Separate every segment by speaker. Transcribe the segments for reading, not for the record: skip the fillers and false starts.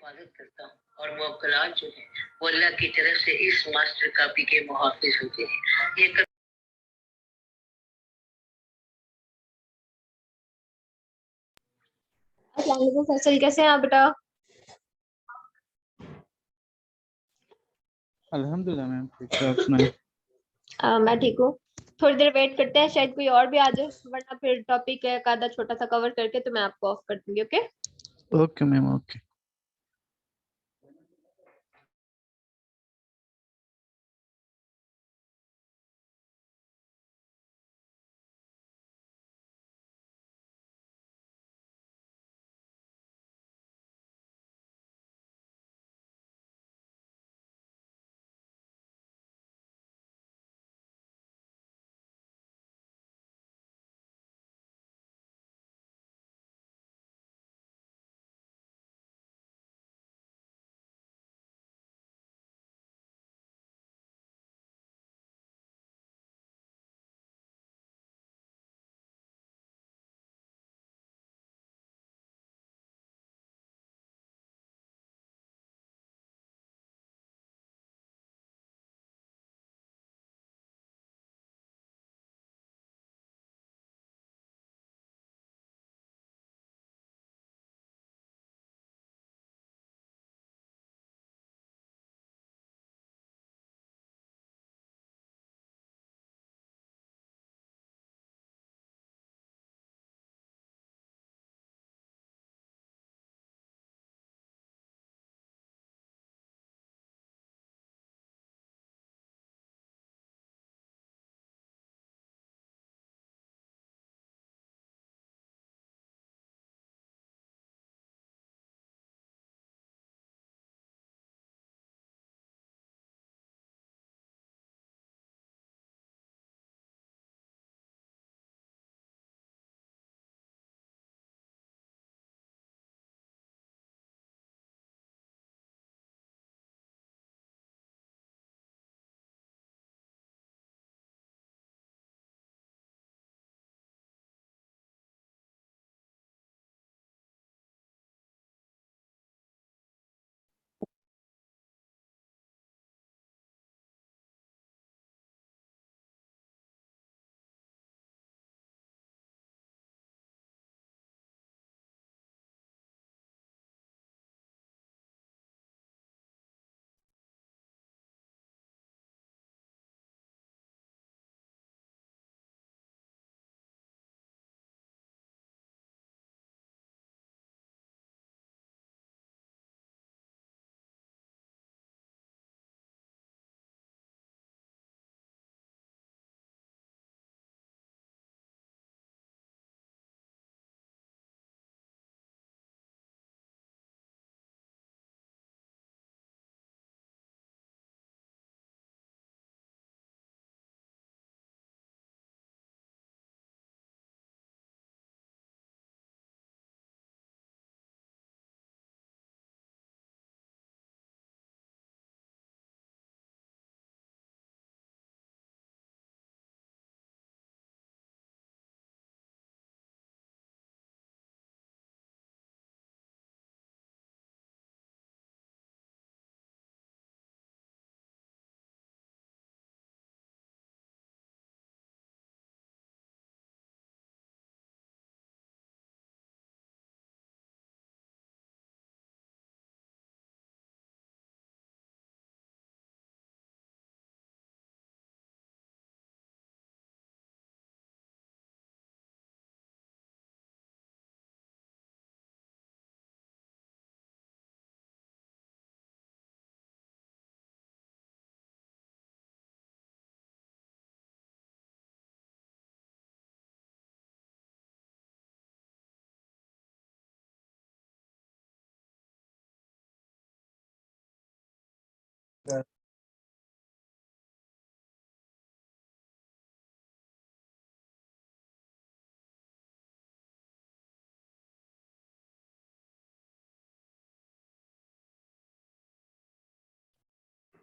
Speaker 1: हिफाजत करता हूँ और मुवक्कलात जो है वो अल्लाह की तरफ से इस मास्टर कॉपी के मुहाफिज होते हैं। ये
Speaker 2: अस्सलाम वालेकुम फैसल, कैसे हैं आप बेटा?
Speaker 3: अल्हम्दुलिल्लाह मैम, ठीक है। आप सुनाइए।
Speaker 2: मैं ठीक हूँ। थोड़ी देर वेट करते हैं, शायद कोई और भी आ जाए, वरना फिर टॉपिक है एक आधा छोटा सा कवर करके तो मैं आपको ऑफ कर दूंगी। ओके?
Speaker 3: Okay ma'am, okay.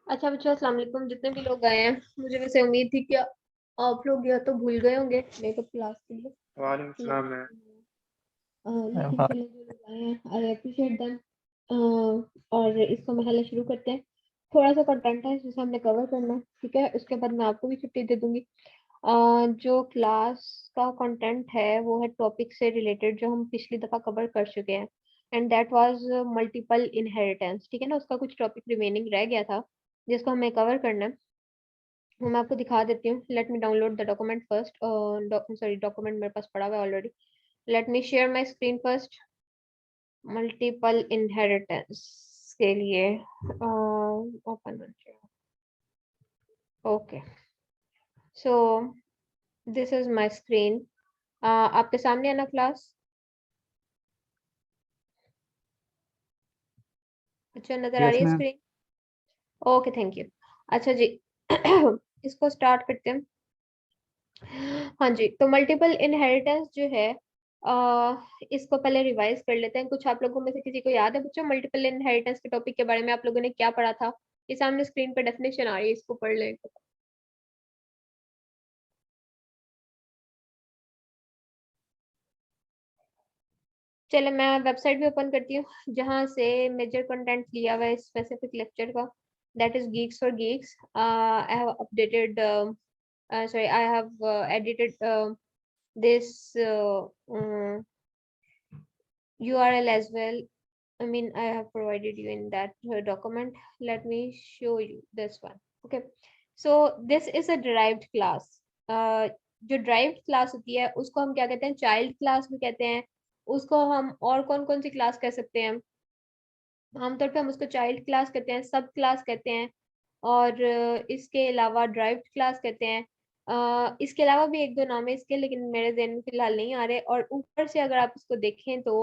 Speaker 2: अच्छा बच्चों, अस्सलाम वालेकुम। जितने भी लोग आए हैं, मुझे वैसे उम्मीद थी कि आप लोग या तो भूल गए होंगे मेकअप क्लास के लिए,
Speaker 4: वालेकुम सलाम मैम।
Speaker 2: लेकिन चलो जो लोग आए हैं आई अप्रिशिएट देम। और इसको मसाला शुरू करते हैं। थोड़ा सा कंटेंट है जिसे हमने कवर करना है, ठीक है। उसके बाद मैं आपको भी छुट्टी दे दूंगी। जो क्लास का कंटेंट है वो है टॉपिक से रिलेटेड जो हम पिछली दफा कवर कर चुके हैं, and that was multiple inheritance, ठीक है ना। उसका कुछ टॉपिक रिमेनिंग रह गया था जिसको हमें कवर करना है। वो मैं आपको दिखा देती हूँ। Let me download the document first. Sorry, document मेरे पास पड़ा हुआ है already. Let me share my screen first. Multiple inheritance के लिए open. Okay, so this is my screen. आपके सामने है ना क्लास? अच्छा, नजर आ
Speaker 3: यस
Speaker 2: रही है
Speaker 3: ma'am.
Speaker 2: Screen? Okay, thank you. अच्छा जी इसको स्टार्ट करते हैं। हाँ जी, तो मल्टीपल इनहेरिटेंस जो है, इसको पहले रिवाइज कर लेते हैं। कुछ आप लोगों में से किसी को याद है बच्चों मल्टीपल इनहेरिटेंस के टॉपिक के बारे में आप लोगों ने क्या पढ़ा था? ये सामने स्क्रीन पे डेफिनेशन आ रही है, इसको पढ़ लें। चलो मैं वेबसाइट भी ओपन करती हूँ जहाँ से मेजर कंटेंट लिया हुआ है स्पेसिफिक लेक्चर का, that is Geeks for Geeks. I have updated, sorry, I have edited this URL as well. I mean, I have provided you in that document. Let me show you this one. Okay, so this is a derived class. जो derived class होती है उसको हम क्या कहते हैं? Child class भी कहते हैं उसको। हम और कौन कौन सी क्लास कह सकते हैं? आमतौर पे हम उसको चाइल्ड क्लास कहते हैं, सब क्लास कहते हैं, और इसके अलावा ड्राइव्ड क्लास कहते हैं। इसके अलावा भी एक दो नाम है इसके, लेकिन मेरे ज़हन में फिलहाल नहीं आ रहे। और ऊपर से अगर आप इसको देखें तो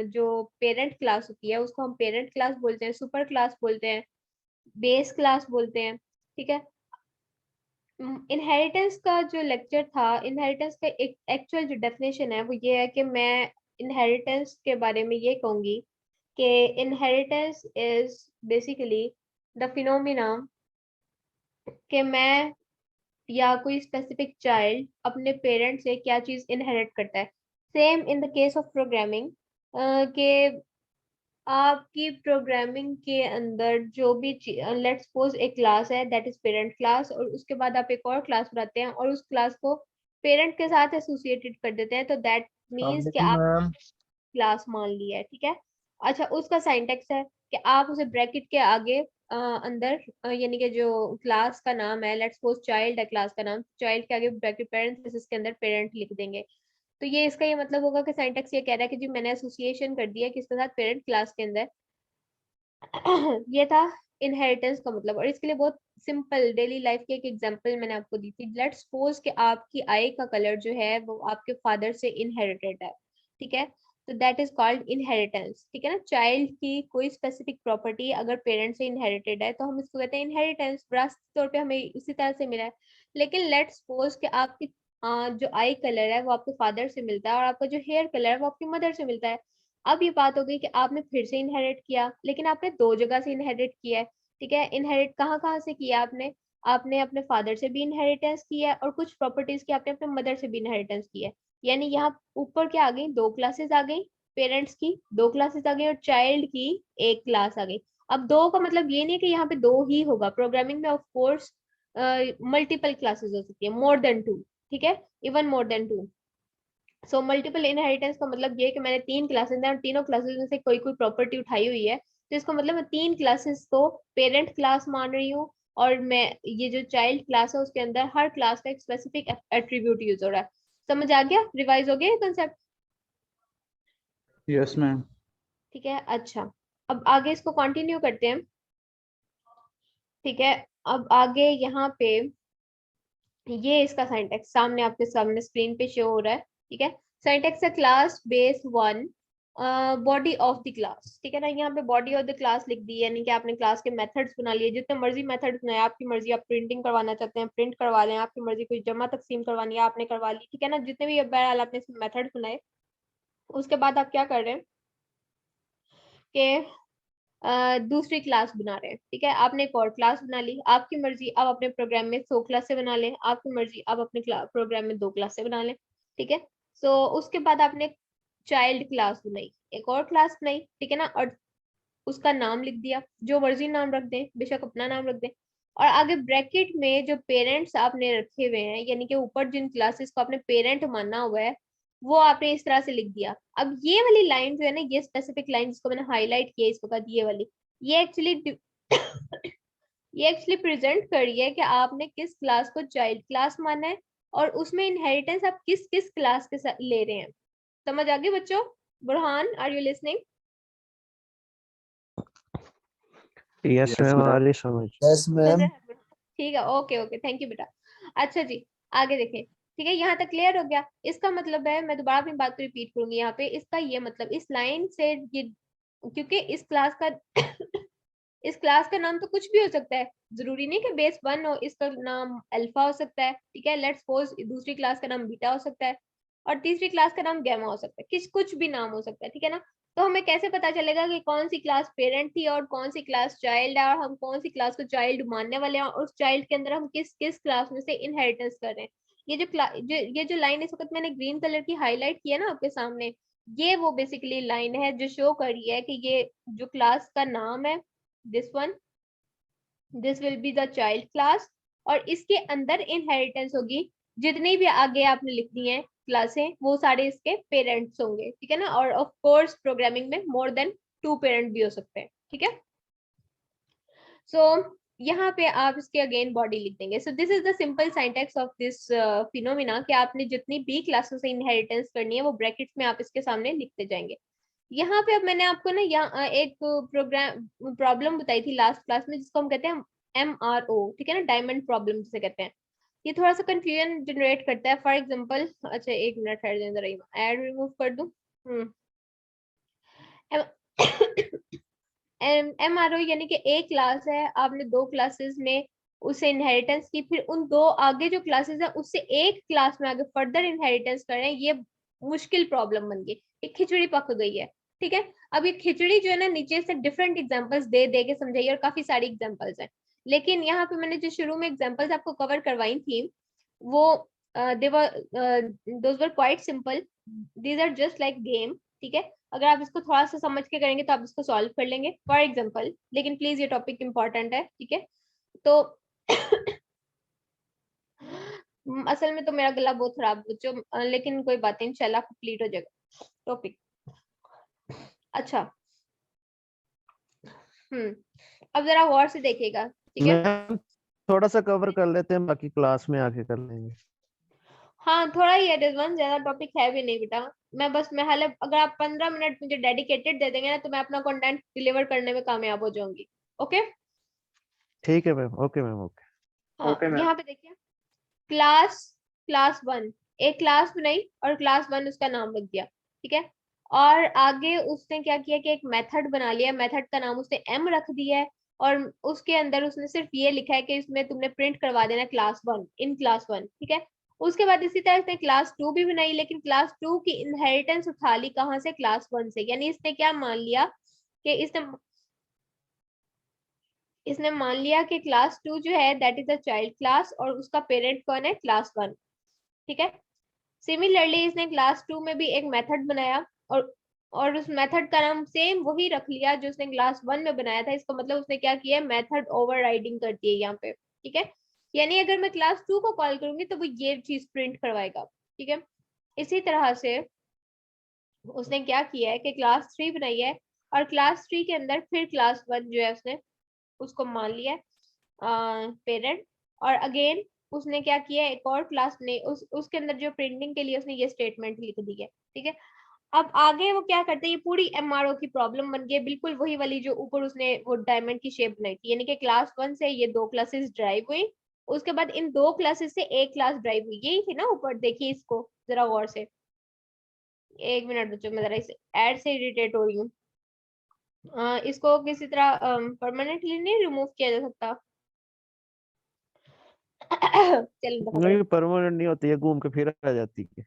Speaker 2: जो पेरेंट क्लास होती है उसको हम पेरेंट क्लास बोलते हैं, सुपर क्लास बोलते हैं, बेस क्लास बोलते हैं, ठीक है। इनहेरिटेंस का जो लेक्चर था, इनहेरिटेंस का एक एक्चुअल जो डेफिनेशन है वो ये है कि मैं इनहेरिटेंस के बारे में ये कहूंगी कि inheritance is basically the phenomena कि मैं या कोई स्पेसिफिक चाइल्ड अपने पेरेंट से क्या चीज इनहेरिट करता है। Same in the case of programming, के आपकी प्रोग्रामिंग के अंदर जो भी लेट्स सपोज एक क्लास है दैट इज पेरेंट क्लास, और उसके बाद आप एक और क्लास बनाते हैं और उस क्लास को पेरेंट के साथ एसोसिएटेड कर देते हैं, तो दैट मीन्स कि
Speaker 4: वालेकुम
Speaker 2: आप
Speaker 4: मैम।
Speaker 2: क्लास मान लिया है, ठीक है। अच्छा, उसका सिंटैक्स है कि आप उसे ब्रैकेट के आगे अंदर यानी कि जो क्लास का नाम है, लेट्स सपोज चाइल्ड है क्लास का नाम, चाइल्ड के आगे ब्रैकेट पेरेंट्स के अंदर पेरेंट लिख देंगे। तो ये इसका ये मतलब होगा कि सिंटैक्स ये कह रहा है कि जी मैंने एसोसिएशन कर दिया किसके साथ? पेरेंट क्लास के अंदर। ये था इनहेरिटेंस का मतलब। और इसके लिए बहुत सिंपल डेली लाइफ की एक एग्जांपल मैंने आपको दी थी। लेट्स सपोज कि आपकी आई का कलर जो है वो आपके फादर से इनहेरिटेड है, ठीक है। तो दैट इज कॉल्ड इनहेरिटेंस, ठीक है ना। चाइल्ड की कोई स्पेसिफिक प्रॉपर्टी अगर पेरेंट से इनहेरिटेड है तो हम इसको कहते हैं इनहेरिटेंस, विरासती तौर पे हमें उसी तरह से मिला है। लेकिन लेट्स सपोज कि आपकी जो आई कलर है वो आपके फादर से मिलता है और आपका जो हेयर कलर है वो आपकी मदर से मिलता है। अब ये बात हो गई कि आपने फिर से इनहेरिट किया, लेकिन आपने दो जगह से इनहेरिट किया है, ठीक है। इनहेरिट कहाँ कहाँ से किया आपने? आपने अपने फादर से भी इनहेरिटेंस किया है और कुछ प्रॉपर्टीज की आपने अपने मदर से भी इनहेरिटेंस किया है। यानी यहाँ ऊपर क्या आ गई? दो क्लासेस आ गई, पेरेंट्स की दो क्लासेस आ गई और चाइल्ड की एक क्लास आ गई। अब दो का मतलब ये नहीं कि यहाँ पे दो ही होगा। प्रोग्रामिंग में ऑफ कोर्स मल्टीपल क्लासेस हो सकती है, मोर देन टू, ठीक है, even more than two. So multiple inheritance का मतलब ये है कि मैंने तीन क्लासेस हैं और तीनों क्लासेस में से कोई कोई प्रॉपर्टी उठाई हुई है, तो इसका मतलब मैं तीन क्लासेस को पेरेंट क्लास मान रही हूँ, और मैं ये जो चाइल्ड क्लास है उसके अंदर हर क्लास का एक स्पेसिफिक एट्रीब्यूट यूज हो रहा है। समझ आ गया? रिवाइज हो गया ये कंसेप्ट?
Speaker 3: Yes ma'am.
Speaker 2: ठीक है, अच्छा। अब आगे इसको कंटिन्यू करते हैं, ठीक है। अब आगे यहाँ पे ये इसका सिंटैक्स सामने आपके सामने स्क्रीन पे शो हो रहा है, ठीक है। सिंटैक्स है class base one body of the class, ठीक है ना। यहाँ पे बॉडी ऑफ द क्लास लिख दी, यानी कि आपने क्लास के मेथड्स बना लिए, जितने मर्जी मेथड्स बनाए, आपकी मर्जी। आप प्रिंटिंग करवाना चाहते हैं प्रिंट करवा लें, आपकी मर्जी। कोई जमा तकसीम करवानी है आपने करवा ली, ठीक है ना। जितने भी बहरहाल आपने इसमें मेथड्स बनाए, उसके बाद आप क्या कर रहे हैं कि दूसरी क्लास बना रहे हैं, ठीक है। आपने एक और क्लास बना ली, आपकी मर्जी। आप अपने प्रोग्राम में 100 क्लासें बना लें, आपकी मर्जी। आप अपने प्रोग्राम में 2 क्लासें बना लें, ठीक है। सो उसके बाद आपने चाइल्ड क्लास बनाई, एक और क्लास बनाई, ठीक है ना। और उसका नाम लिख दिया, जो मर्जी नाम रख दें, बेशक अपना नाम रख दें, और आगे ब्रैकेट में जो पेरेंट्स आपने रखे हुए हैं, यानी कि ऊपर जिन क्लासेस को आपने पेरेंट माना हुआ है, वो आपने इस तरह से लिख दिया। अब ये वाली लाइन जो है ना, ये स्पेसिफिक लाइन जिसको मैंने हाईलाइट किया इसको बाद, ये वाली, ये एक्चुअली ये एक्चुअली प्रेजेंट कर रही है कि आपने किस क्लास को चाइल्ड क्लास माना है, और उसमें इनहेरिटेंस आप किस किस क्लास के साथ ले रहे हैं। समझ आ गई बच्चों? Burhan, are you listening?
Speaker 4: Yes ma'am, आ रही समझ।
Speaker 5: Yes ma'am.
Speaker 2: ठीक है, ओके ओके, थैंक यू बेटा। अच्छा जी, आगे देखें। ठीक है, यहाँ तक क्लियर हो गया। इसका मतलब है, मैं दोबारा अपनी बात को रिपीट करूंगी यहाँ पे, इसका ये मतलब इस लाइन से ये, क्योंकि इस क्लास का इस क्लास का नाम तो कुछ भी हो सकता है, जरूरी नहीं कि बेस 1 हो, इसका नाम अल्फा हो सकता है, ठीक है, लेट्स सपोज दूसरी क्लास का नाम बीटा हो सकता है, और तीसरी क्लास का नाम गैमा हो सकता है, कुछ भी नाम हो सकता है, ठीक है ना। तो हमें कैसे पता चलेगा कि कौन सी क्लास पेरेंट थी और कौन सी क्लास चाइल्ड है, और हम कौन सी क्लास को चाइल्ड मानने वाले हैं, और उस चाइल्ड के अंदर हम किस किस क्लास में से इनहेरिटेंस कर रहे हैं। ये जो लाइन इस वक्त मैंने ग्रीन कलर की हाईलाइट किया ना आपके सामने, ये वो बेसिकली लाइन है जो शो कर रही है कि ये जो क्लास का नाम है, this one, this will be the child class, और इसके अंदर इनहेरिटेंस होगी, जितनी भी आगे आपने लिखनी है क्लासें, वो सारे इसके पेरेंट्स होंगे, ठीक है ना। और ऑफ कोर्स प्रोग्रामिंग में मोर देन 2 पेरेंट भी हो सकते हैं, ठीक है। सो यहाँ पे आप इसके अगेन बॉडी लिख देंगे। So this is the simple syntax of this phenomena, कि आपने जितनी भी क्लासेस से इनहेरिटेंस करनी है वो ब्रैकेट्स में आप इसके सामने लिखते जाएंगे। यहाँ पे अब मैंने आपको ना यहाँ एक प्रोग्राम प्रॉब्लम बताई थी लास्ट क्लास में, जिसको हम कहते हैं MRO, ठीक है ना, डायमंड प्रॉब्लम जिसे कहते हैं। ये थोड़ा सा कंफ्यूजन जनरेट करता है। फॉर एग्जांपल, अच्छा एक मिनट ठहर जाए जरा, ऐड रिमूव कर दूं। MRO यानी कि एक क्लास है, आपने 2 क्लासेस में उसे इनहेरिटेंस की, फिर उन 2 आगे जो क्लासेस है उससे एक क्लास में आगे फर्दर इनहेरिटेंस कर रहे हैं। ये मुश्किल प्रॉब्लम बन गई, एक खिचड़ी पक गई है, ठीक है। अब ये खिचड़ी जो है ना, नीचे से डिफरेंट एग्जांपल्स दे दे के समझाइए, और काफी सारी एग्जांपल्स हैं, लेकिन यहाँ पे मैंने जो शुरू में एग्जांपल्स आपको कवर करवाई थी, वो those were quite simple, these are just like game, ठीक है। अगर आप इसको थोड़ा सा समझ के करेंगे तो आप इसको सॉल्व कर लेंगे, फॉर एग्जाम्पल। लेकिन प्लीज ये टॉपिक इंपॉर्टेंट है, ठीक है। तो असल में तो मेरा गला बहुत खराब बच्चों, लेकिन कोई बात नहीं, इंशाल्लाह कंप्लीट हो जाएगा टॉपिक। अच्छा, अब जरा गौर से देखिएगा, ठीक है।
Speaker 4: मैम थोड़ा सा कवर कर लेते हैं, बाकी क्लास में आके कर लेंगे।
Speaker 2: हाँ थोड़ा ही है रिजवान, ज्यादा टॉपिक है भी नहीं बेटा। मैं हाल अगर आप 15 मिनट मुझे डेडिकेटेड दे देंगे ना, तो मैं अपना कंटेंट डिलीवर करने में कामयाब हो जाऊंगी। ओके,
Speaker 4: ठीक है मैम, ओके मैम, ओके।
Speaker 2: हाँ यहाँ पे देखिए, क्लास क्लास 1, एक क्लास बनाई और क्लास 1 उसका नाम रख दिया, ठीक है। और आगे उसने क्या किया कि एक मेथड बना लिया, मेथड का नाम उसने M रख दिया है, और उसके अंदर उसने सिर्फ ये लिखा है कि इसमें तुमने प्रिंट करवा देना क्लास 1 इन क्लास 1, ठीक है। उसके बाद इसी तरह इसने क्लास 2 भी बनाई, लेकिन क्लास 2 की इनहेरिटेंस उठा ली कहाँ से, क्लास 1 से। यानी इसने क्या मान लिया कि इसने मान लिया कि क्लास 2 जो है that is a child class, और उसका पेरेंट कौन है, क्लास 1, ठीक है। सिमिलरली इसने क्लास 2 में भी एक मेथड बनाया, और उस मेथड का नाम सेम वही रख लिया जो उसने क्लास 1 में बनाया था। इसका मतलब उसने क्या किया, मेथड ओवरराइडिंग कर दी है यहाँ पे, ठीक है। यानी अगर मैं क्लास 2 को कॉल करूंगी तो वो ये चीज प्रिंट करवाएगा, ठीक है। इसी तरह से उसने क्या किया है कि क्लास 3 बनाई है, और क्लास 3 के अंदर फिर क्लास 1 जो है उसने उसको मान लिया पेरेंट, और अगेन उसने क्या किया, एक और क्लास ने उसके अंदर जो प्रिंटिंग के लिए उसने ये स्टेटमेंट लिख दी है, ठीक है। अब आगे वो क्या करते हैं, ये पूरी MRO की प्रॉब्लम बन गई, बिल्कुल वही वाली जो ऊपर उसने वो डायमंड की शेप बनाई थी। यानी कि क्लास 1 से ये 2 क्लासेस ड्राइव हुई, उसके बाद इन 2 क्लासेस से एक क्लास ड्राइव हुई, यही थी ना ऊपर, देखिए इसको जरा गौर से। एक मिनट बच्चों, मैं जरा इस एड से इरिटेट हो रही हूँ। इसको किसी तरह परमानेंटली नहीं रिमूव किया जा सकता। चलो
Speaker 4: नहीं, परमानेंट नहीं होती है, घूम के फिर आ जाती है।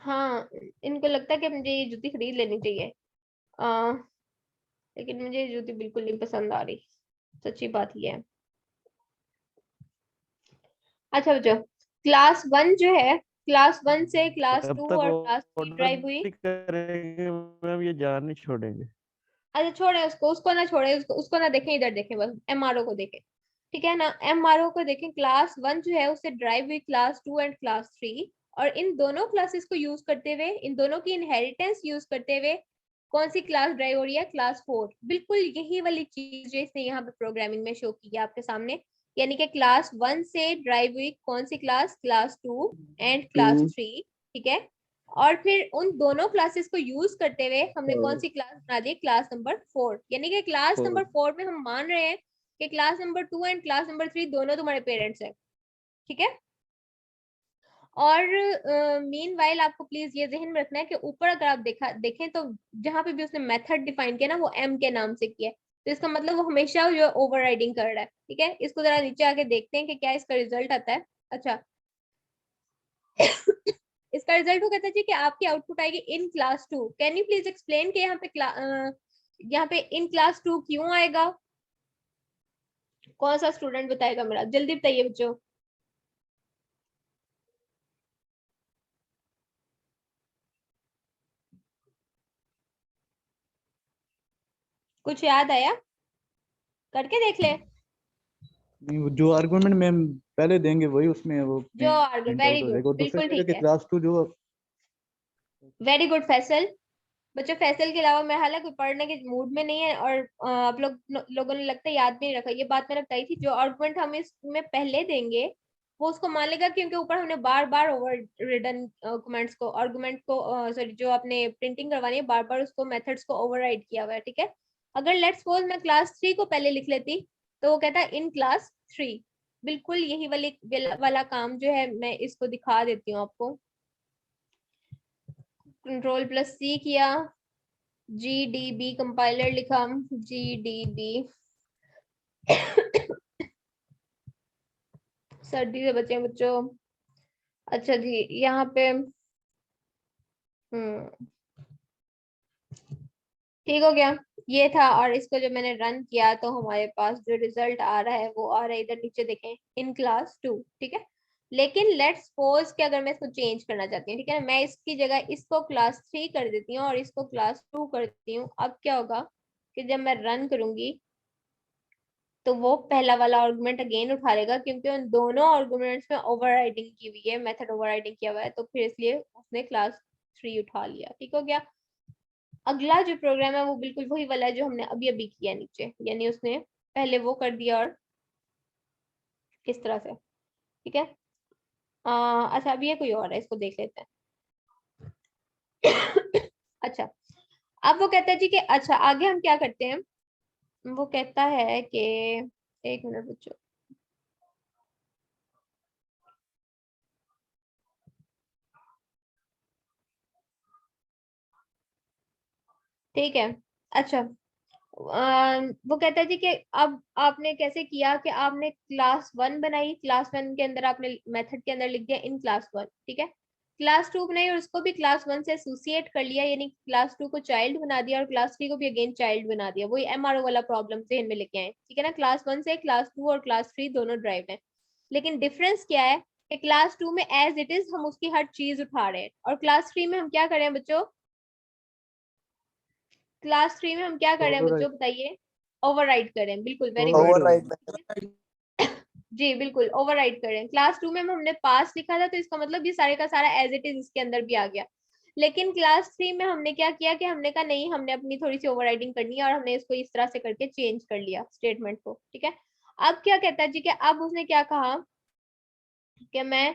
Speaker 2: हाँ, इनको लगता है कि मुझे ये जूती खरीद लेनी चाहिए, आ, लेकिन मुझे ये जूती बिल्कुल नहीं पसंद आ रही, सच्ची बात ये है। अच्छा बच्चों, क्लास 1 जो है, क्लास 1 से क्लास
Speaker 4: अब
Speaker 2: 2
Speaker 4: तक
Speaker 2: और क्लास 3
Speaker 4: ऑर्डर
Speaker 2: ड्राइव हुई।
Speaker 4: भी करेंगे मैम, ये जान नहीं छोड़ेंगे।
Speaker 2: अच्छा छोड़े उसको, उसको ना छोड़े, उसको ना देखें, इधर देखें, बस एमआरओ को देखें, ठीक है ना। एमआरओ को देखें, क्लास 1 जो है उससे ड्राइव हुई क्लास 2 एंड क्लास 3, और इन दोनों क्लासेस को यूज करते हुए, इन दोनों की इनहेरिटेंस यूज करते हुए कौन सी क्लास ड्राइव हो रही है? क्लास 4। बिल्कुल यही वाली चीज जो इसने यहाँ पे प्रोग्रामिंग में शो की है आपके सामने, यानी कि क्लास 1 से ड्राइव हुई कौन सी क्लास? क्लास 2 एंड क्लास 3, ठीक है। और फिर उन दोनों क्लासेस को यूज करते हुए हमने कौन सी क्लास बना दी? Class number 4। यानी कि क्लास नंबर 4 में हम मान रहे हैं कि class number 2 and class number 3 दोनों तुम्हारे पेरेंट्स हैं, ठीक है। और मीनवाइल आपको प्लीज ये ध्यान में रखना है कि ऊपर अगर आप देखें तो जहां पे भी उसने मेथड डिफाइन किया ना, वो एम के नाम से किया है, तो इसका मतलब वो हमेशा जो ओवरराइडिंग कर रहा है, ठीक है। इसको जरा नीचे आके देखते हैं कि क्या इसका रिजल्ट आता है। अच्छा इसका रिजल्ट वो कहता है जी कि आपकी आउटपुट आएगी in class 2। Can you please explain कि यहाँ पे इन क्लास 2 क्यों आएगा? कौन सा स्टूडेंट बताएगा मेरा? जल्दी बताइए बच्चों। कुछ याद आया? करके देख ले।
Speaker 3: नहीं, वो जो आर्गुमेंट मैम पहले देंगे वही उसमें वो
Speaker 2: जो आर्गुमेंट,
Speaker 3: प्रिंट
Speaker 2: वेरी
Speaker 3: आउट हो
Speaker 2: गुड,
Speaker 3: जाएगा, और दूसरा
Speaker 2: बिल्कुल
Speaker 3: कहेगा
Speaker 2: ठीक
Speaker 3: कि
Speaker 2: है,
Speaker 3: क्लास 2 जो
Speaker 2: वेरी गुड फैसल। बच्चों फैसल के अलावा मैं हालांकि पढ़ने के मूड में नहीं है, और आप लोगों ने लगता है याद भी नहीं रखा। ये बात मैंने बताई थी, जो आर्गुमेंट हम इसमें पहले देंगे वो उसको मान लेगा, क्योंकि ऊपर हमने बार बार ओवर रिडन कमेंट्स को, आर्गुमेंट को, सॉरी जो आपने प्रिंटिंग करवानी है, बार बार उसको मेथड्स को ओवरराइड किया हुआ है, ठीक है। अगर लेट्स सपोज मैं क्लास 3 को पहले लिख लेती तो वो कहता है इन क्लास 3। बिल्कुल यही वाला काम जो है, मैं इसको दिखा देती हूँ आपको। कंट्रोल प्लस सी किया, GDB कंपाइलर लिखा, GDB सर्दी से बचे बच्चों। अच्छा जी, यहाँ पे ठीक हो गया, ये था। और इसको जब मैंने रन किया तो हमारे पास जो रिजल्ट आ रहा है वो आ रहा है, इधर नीचे देखें, इन क्लास 2, ठीक है। लेकिन लेट्स सपोज कि अगर मैं इसको चेंज करना चाहती हूँ, ठीक है ना, मैं इसकी जगह इसको क्लास 3 कर देती हूँ और इसको क्लास 2 कर देती हूँ। अब क्या होगा कि जब मैं रन करूंगी तो वो पहला वाला आर्गुमेंट अगेन उठा लेगा, क्योंकि उन दोनों आर्गुमेंट्स में ओवरराइडिंग की हुई है, मेथड ओवरराइडिंग किया हुआ है, तो फिर इसलिए उसने क्लास 3 उठा लिया, ठीक हो गया। अगला जो प्रोग्राम है वो बिल्कुल वही वाला है जो हमने अभी अभी किया नीचे, यानी उसने पहले वो कर दिया और किस तरह से, ठीक है। अच्छा अब ये कोई और है, इसको देख लेते हैं। अच्छा अब वो कहता है जी कि अच्छा आगे हम क्या करते हैं। वो कहता है कि एक मिनट बच्चों, ठीक है। अच्छा वो कहता है जी कि अब आपने कैसे किया कि आपने क्लास 1 बनाई, क्लास 1 के अंदर आपने मेथड के अंदर लिख दिया इन क्लास 1, ठीक है। क्लास 2 बनाई और उसको भी क्लास 1 से एसोसिएट कर लिया, यानी क्लास 2 को चाइल्ड बना दिया और क्लास 3 को भी अगेन चाइल्ड बना दिया। वही एमआरओ वाला प्रॉब्लम से इनमें लेके आए, ठीक है ना। क्लास 1 से क्लास 2 और क्लास 3 दोनों ड्राइव है, लेकिन डिफरेंस क्या है कि क्लास 2 में एज इट इज हम उसकी हर चीज उठा रहे हैं, और क्लास 3 में हम क्या कर रहे हैं बच्चों? क्लास 3 में हम क्या कर रहे हैं बच्चों बताइए? ओवरराइड कर रहे हैं, बिल्कुल, वेरी गुड।
Speaker 4: ओवरराइड
Speaker 2: जी बिल्कुल ओवरराइड कर रहे हैं। क्लास 2 में हमने पास लिखा था, तो इसका मतलब ये सारे का सारा एज इट इज इसके अंदर भी आ गया। लेकिन क्लास 3 में हमने क्या किया कि हमने कहा नहीं, हमने अपनी थोड़ी सी ओवरराइडिंग करनी है, और हमने इसको इस तरह से करके चेंज कर लिया स्टेटमेंट को, ठीक है। अब क्या कहता है जी कि अब उसने क्या कहा कि मैं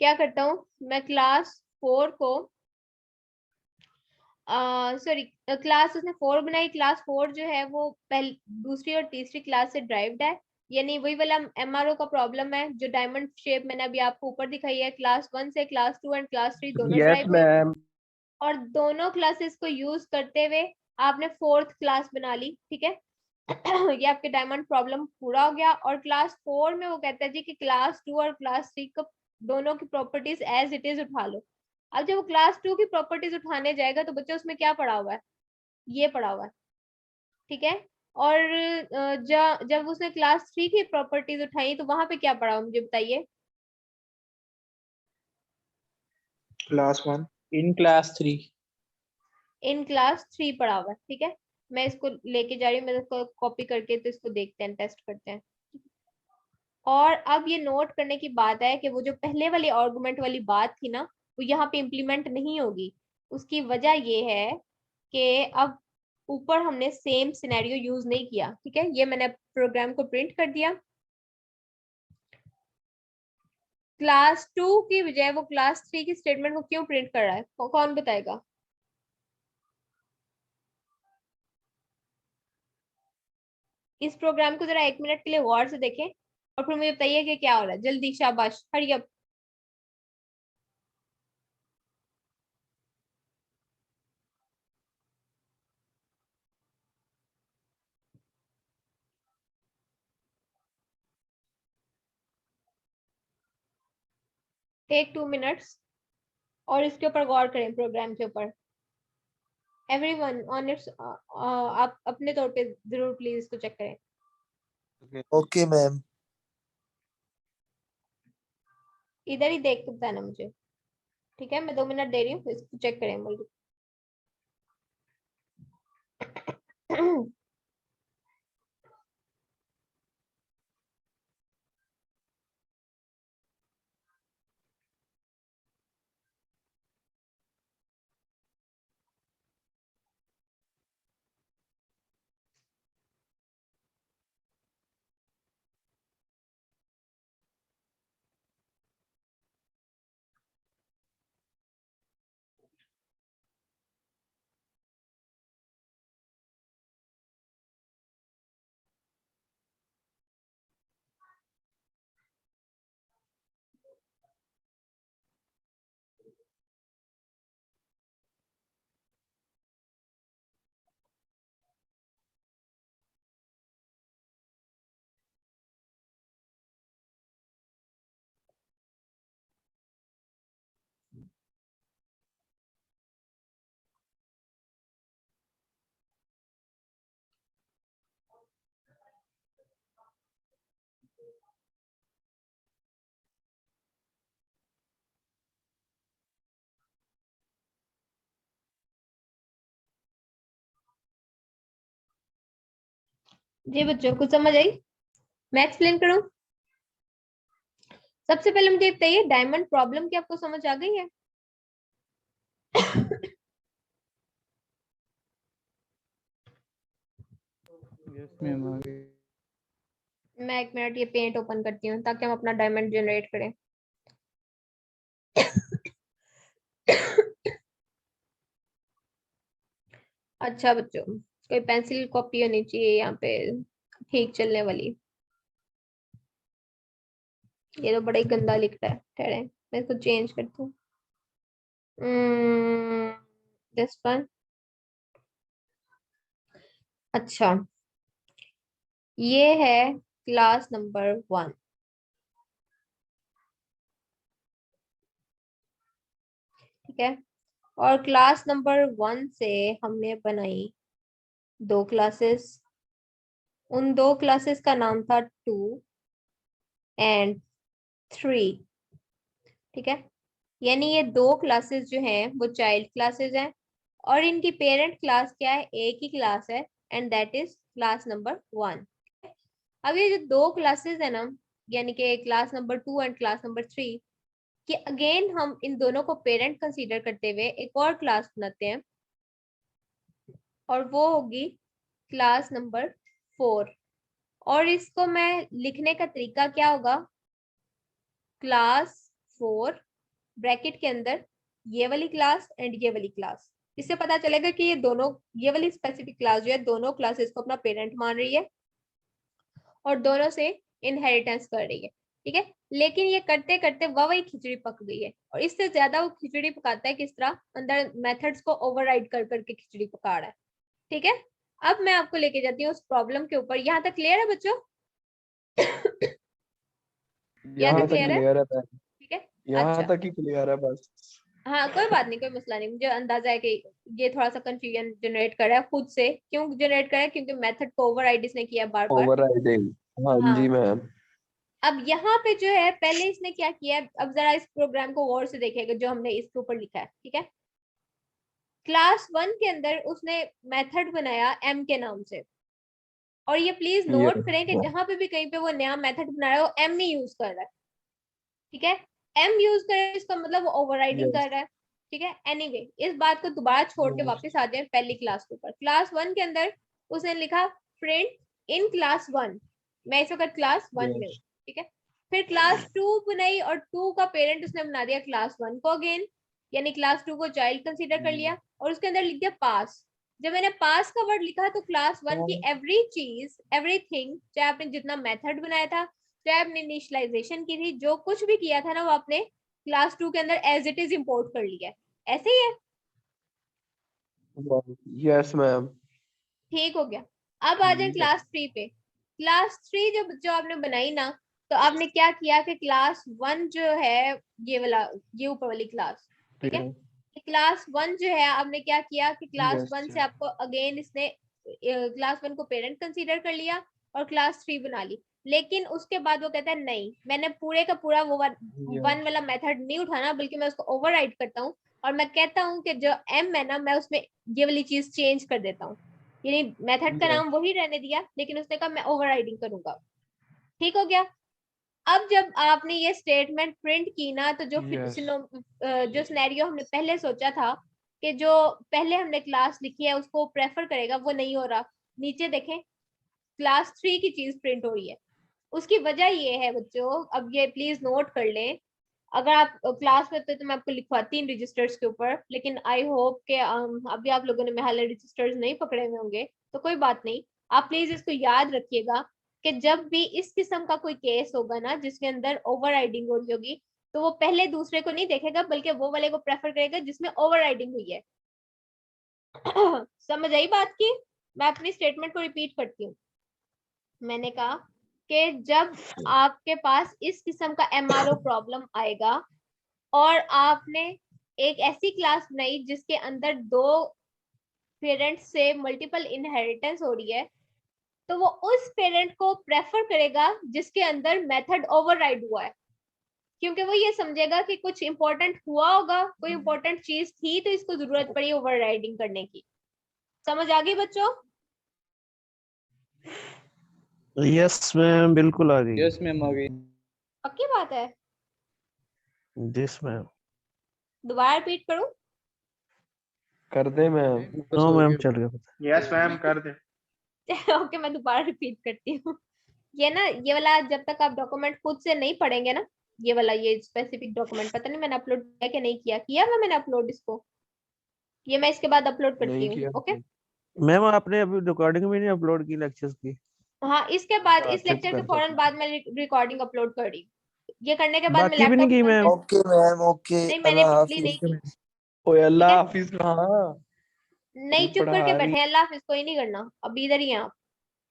Speaker 2: क्या करता हूँ, मैं क्लास 4 को सॉरी क्लास उसने 4 बनाई, क्लास 4 जो है वो पहली दूसरी और तीसरी क्लास से ड्राइव्ड है, यानी वही वाला एमआरओ का प्रॉब्लम है जो डायमंड शेप मैंने अभी आपको ऊपर दिखाई है। क्लास 1 से क्लास 2 एंड क्लास 3 दोनों
Speaker 4: यस
Speaker 2: ड्राइव हुई,
Speaker 4: मैम।
Speaker 2: और दोनों क्लासेस को यूज करते हुए आपने 4th क्लास बना ली, ठीक है। ये आपके डायमंड प्रॉब्लम पूरा हो गया। और क्लास 4 में वो कहता है जी कि क्लास 2 और क्लास 3 को दोनों की प्रॉपर्टीज एज इट इज उठा लो। अब जब वो क्लास 2 की प्रॉपर्टीज उठाने जाएगा तो बच्चे उसमें क्या पढ़ा हुआ है? ये पढ़ा हुआ है, ठीक है। और जब उसने क्लास 3 की प्रॉपर्टीज उठाई तो वहां पे क्या पढ़ा हुआ मुझे बताइए?
Speaker 5: Class 1 in class 3।
Speaker 2: In class 3 पढ़ा हुआ है, ठीक है। मैं इसको लेके जा रही हूँ, मैं इसको कॉपी करके, तो इसको देखते हैं, टेस्ट करते हैं। और अब ये नोट करने की बात है कि वो जो पहले वाली आर्गुमेंट वाली बात थी ना, वो यहाँ पे इम्प्लीमेंट नहीं होगी। उसकी वजह ये है कि अब ऊपर हमने सेम सिनेरियो यूज नहीं किया। ठीक है, ये मैंने प्रोग्राम को प्रिंट कर दिया। क्लास 2 की बजाय वो क्लास 3 की स्टेटमेंट को क्यों प्रिंट कर रहा है, कौन बताएगा? इस प्रोग्राम को जरा 1 मिनट के लिए गौर से देखें और फिर मुझे बताइए कि क्या हो रहा है। जल्दी, शाबाश, हरी अप। टेक 2 मिनट्स और इसके ऊपर गौर करें, प्रोग्राम के ऊपर। एवरीवन ऑन इट्स, आप अपने तौर पे जरूर प्लीज इसको चेक करें।
Speaker 5: Okay ma'am.
Speaker 2: इधर ही देख के बताना मुझे, ठीक है? मैं 2 मिनट दे रही हूँ, इसको चेक करें मुझे। जी बच्चों, कुछ समझ आई? मैं एक्सप्लेन करूं? सबसे पहले मुझे बताइए, डायमंड प्रॉब्लम की आपको समझ आ गई है?
Speaker 3: यस मैम आ गई।
Speaker 2: मैं 1 मिनट ये पेंट ओपन करती हूँ ताकि हम अपना डायमंड जनरेट करें। अच्छा बच्चों, कोई पेंसिल कॉपी होनी चाहिए यहाँ पे ठीक चलने वाली। ये तो बड़ा ही गंदा लिख रहा है, ठहरे मैं इसको चेंज करती हूँ। This one. अच्छा, ये है क्लास नंबर 1। ठीक है, और क्लास नंबर 1 से हमने बनाई 2 क्लासेस। उन 2 क्लासेस का नाम था 2 एंड 3। ठीक है, यानी ये 2 क्लासेस जो हैं वो चाइल्ड क्लासेस हैं और इनकी पेरेंट क्लास क्या है? एक ही क्लास है, and that is class number 1। अब ये जो 2 क्लासेस है ना, यानी कि class number 2 and class number 3, कि अगेन हम इन दोनों को पेरेंट कंसीडर करते हुए एक और क्लास बनाते हैं और वो होगी क्लास नंबर 4। और इसको मैं लिखने का तरीका क्या होगा? क्लास 4 ब्रैकेट के अंदर ये वाली क्लास एंड ये वाली क्लास। इससे पता चलेगा कि ये दोनों, ये वाली स्पेसिफिक क्लास जो है, दोनों क्लासेस को अपना पेरेंट मान रही है और दोनों से इनहेरिटेंस कर रही है। ठीक है, लेकिन ये करते करते वही खिचड़ी पक गई है, और इससे ज्यादा वो खिचड़ी पकाता है किस तरह? अंदर मेथड्स को ओवरराइड कर करके खिचड़ी पका रहा है। ठीक है, अब मैं आपको लेके जाती हूँ उस प्रॉब्लम के ऊपर। यहाँ तक क्लियर है बच्चों? यहाँ
Speaker 6: यहाँ
Speaker 2: तक
Speaker 6: तक
Speaker 2: क्लियर है?
Speaker 6: क्लियर है मैम।
Speaker 2: ठीक है,
Speaker 6: यहाँ
Speaker 2: अच्छा।
Speaker 6: तक ही क्लियर है बस।
Speaker 2: हाँ, कोई बात नहीं, कोई मसला नहीं। मुझे अंदाजा है कि ये थोड़ा सा कंफ्यूजन जनरेट कर रहा है खुद से। क्यों जनरेट कर रहा है? क्योंकि मेथड को ओवरराइड इसने किया बार बार।
Speaker 6: ओवरराइडिंग, हाँ जी
Speaker 2: हाँ,
Speaker 6: मैम।
Speaker 2: अब यहाँ पे जो है, पहले इसने क्या किया है, अब जरा इस प्रोग्राम को गौर से देखेगा जो हमने इसके ऊपर लिखा है। ठीक है, क्लास 1 के अंदर उसने मेथड बनाया m के नाम से, और ये प्लीज नोट
Speaker 6: Yes.
Speaker 2: करें कि जहां पे भी कहीं पे वो नया मेथड बना रहा है वो m ही यूज कर रहा है, ठीक है। m यूज कर रहा है इसका मतलब वो ओवरराइडिंग
Speaker 6: Yes.
Speaker 2: कर रहा है, ठीक है। एनीवे इस बात को दोबारा छोड़ के
Speaker 6: Yes.
Speaker 2: वापस आ जाए पहली क्लास के ऊपर। क्लास 1 के अंदर उसने लिखा प्रिंट इन क्लास 1, मैं इस वक्त क्लास 1 में हूँ,
Speaker 6: Yes.
Speaker 2: ठीक है। फिर क्लास 2 बनाई और 2 का पेरेंट उसने बना दिया क्लास 1 को अगेन, यानी क्लास 2 को चाइल्ड कंसीडर कर लिया और उसके अंदर लिख दिया पास। जब मैंने पास का वर्ड लिखा तो क्लास 1 की एवरी चीज एवरीथिंग, चाहे आपने जितना मेथड बनाया था, चाहे आपने इनिशियलाइजेशन की थी, जो कुछ भी किया था ना, वो आपने क्लास 2 के अंदर एज इट इज इंपोर्ट कर लिया है। ऐसे ही है,
Speaker 6: Yes, ma'am.
Speaker 2: ठीक हो गया। अब आ जाए क्लास 3 पे। क्लास 3 जब जो आपने बनाई ना, तो आपने क्या किया कि क्लास 1 जो है, ये वाला, ये ऊपर वाली क्लास, ठीक है। क्लास 1 जो है आपने क्या किया कि क्लास
Speaker 6: Yes.
Speaker 2: 1 से आपको अगेन इसने क्लास 1 को पेरेंट कंसीडर कर लिया और क्लास 3 बना ली। लेकिन उसके बाद वो कहता है नहीं, मैंने पूरे का पूरा वो 1 वाला मेथड नहीं उठाना, बल्कि मैं उसको ओवरराइड करता हूँ और मैं कहता हूँ कि जो m है ना, मैं उसमें ये वाली चीज चेंज कर देता हूँ, यानी मेथड का
Speaker 6: Yes.
Speaker 2: नाम वही रहने दिया, लेकिन उसने कहा मैं ओवरराइडिंग करूंगा, ठीक हो गया। अब जब आपने ये स्टेटमेंट प्रिंट की ना, तो जो
Speaker 6: Yes.
Speaker 2: जो सिनेरियो हमने पहले सोचा था कि जो पहले हमने क्लास लिखी है उसको प्रेफर करेगा, वो नहीं हो रहा। नीचे देखें, क्लास 3 की चीज प्रिंट हो रही है। उसकी वजह ये है बच्चों, अब ये प्लीज नोट कर लें, अगर आप क्लास में तो मैं आपको लिखवाती इन रजिस्टर्स के ऊपर, लेकिन आई होप के अभी आप लोगों ने मेरे रजिस्टर्स नहीं पकड़े हुए होंगे, तो कोई बात नहीं, आप प्लीज इसको याद रखिएगा कि जब भी इस किस्म का कोई केस होगा ना जिसके अंदर ओवर राइडिंग हो रही होगी, तो वो पहले दूसरे को नहीं देखेगा, बल्कि वो वाले को प्रेफर करेगा जिसमें ओवर राइडिंग हुई है। समझ आई बात की? मैं अपनी स्टेटमेंट को रिपीट करती हूँ। मैंने कहा कि जब आपके पास इस किस्म का एमआरओ प्रॉब्लम आएगा और आपने एक ऐसी क्लास बनाई जिसके अंदर 2 पेरेंट्स से मल्टीपल इनहेरिटेंस हो रही है, तो वो उस पेरेंट को प्रेफर करेगा जिसके अंदर मेथड ओवरराइड हुआ है, क्योंकि वो ये समझेगा कि कुछ इंपॉर्टेंट हुआ होगा, कोई इंपॉर्टेंट चीज थी, तो इसको जरूरत पड़ी ओवरराइडिंग करने की। समझ आ गई बच्चों?
Speaker 4: यस मैम, बिल्कुल आ गई।
Speaker 3: यस मैम, आ गई।
Speaker 2: पक्की बात है?
Speaker 4: Yes ma'am.
Speaker 2: दोबारा रिपीट करूं?
Speaker 6: कर दे मैम।
Speaker 3: बस
Speaker 4: नो
Speaker 3: हो
Speaker 4: मैम,
Speaker 3: गया।
Speaker 4: चल गया।
Speaker 5: यस मैम कर दे।
Speaker 2: ओके, मैं दोबारा रिपीट करती हूँ। ये ना, ये वाला जब तक आप डॉक्यूमेंट खुद से नहीं पढ़ेंगे ना, ये वाला, ये स्पेसिफिक डॉक्यूमेंट, पता नहीं मैंने अपलोड किया कि नहीं किया, किया मैं मैंने अपलोड इसको, ये मैं इसके बाद अपलोड करती
Speaker 6: नहीं
Speaker 2: हूँ,
Speaker 6: किया।
Speaker 2: ओके।
Speaker 4: मैम आपने अभी रिकॉर्डिंग भी नहीं अपलोड की लेक्चर्स की?
Speaker 2: हाँ, इसके बाद,
Speaker 6: हाँ,
Speaker 2: इस
Speaker 6: चुप
Speaker 2: लेक्चर के
Speaker 6: कर
Speaker 2: फौरन
Speaker 6: दो।
Speaker 2: बाद मैं रिकॉर्डिंग अपलोड कर रही हूँ। ये करने के बाद मैं
Speaker 4: बाकी भी नहीं
Speaker 2: लैपटॉप
Speaker 4: की
Speaker 2: बंद
Speaker 4: मैम?
Speaker 2: कर,
Speaker 7: ओके मैम, ओके,
Speaker 2: नहीं मैंने
Speaker 7: अल्लाह
Speaker 2: पिछली नहीं
Speaker 7: हाफिज।
Speaker 2: की,
Speaker 6: ओए
Speaker 2: ठीक
Speaker 6: अल्लाह
Speaker 2: है।
Speaker 6: हाफिज कहाँ?
Speaker 2: नहीं, चुप
Speaker 6: पढ़ा
Speaker 2: करके
Speaker 6: नहीं।
Speaker 2: बैठे हैं, अल्लाह हाफिज कोई नहीं करना, अब इधर ही हैं आप,